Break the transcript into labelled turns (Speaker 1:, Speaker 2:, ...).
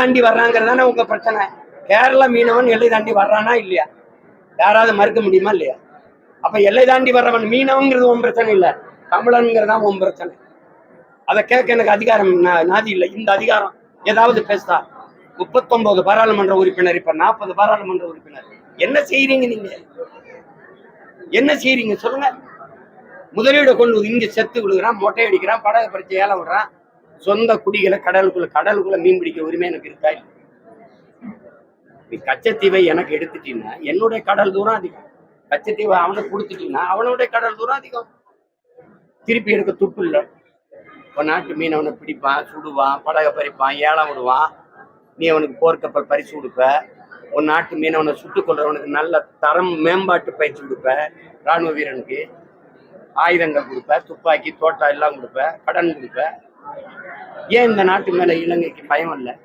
Speaker 1: தாண்டி வர்றாங்கிறதானே உங்க பிரச்சனை. கேரள மீனவன் எல்லை தாண்டி வர்றானா இல்லையா? யாராவது மறுக்க முடியுமா இல்லையா? அப்ப எல்லை தாண்டி வர்றவன் மீனவங்கிறது உன் பிரச்சனை இல்லை, தமிழன்கிறதான் உன் பிரச்சனை. அதை கேட்க எனக்கு அதிகாரம் நாதி இல்லை. இந்த அதிகாரம் ஏதாவது பேசுதா? 39 பாராளுமன்ற உறுப்பினர், இப்ப 40 பாராளுமன்ற உறுப்பினர். என்ன செய்யறீங்க நீங்க? என்ன செய்யறீங்க சொல்லுங்க. முதலீடு கொண்டு இங்க செத்து விடுகிறான், மொட்டை அடிக்கிறான், படகு பறிச்சு ஏலம் விடுறான். சொந்த குடிகளை கடலுக்குள்ள மீன் பிடிக்க உரிமை எனக்கு இருக்கா? நீ கச்சத்தீவை எனக்கு எடுத்துட்டீங்கன்னா என்னுடைய கடல் தூரம் அதிகம். கச்சத்தீவை அவனுக்கு கொடுத்துட்டீங்கன்னா அவனுடைய கடல் தூரம் அதிகம். திருப்பி எடுக்க துப்பு இல்லை. இப்போ நாட்டு மீனவனை பிடிப்பான், சுடுவான், படகை பறிப்பான், ஏலம் விடுவான். நீ அவனுக்கு போர்க்கப்பல் பரிசு கொடுப்ப. ஒரு நாட்டு மீனவனை சுட்டுக் கொள்றவனுக்கு நல்ல தரம் மேம்பாட்டு பயிற்சி கொடுப்ப. இராணுவ வீரனுக்கு ஆயுதங்கள் கொடுப்ப, துப்பாக்கி, தோட்டா எல்லாம் கொடுப்ப, கடன் கொடுப்ப. ஏன் இந்த நாட்டு மேல இலங்கைக்கு பயம் இல்லை?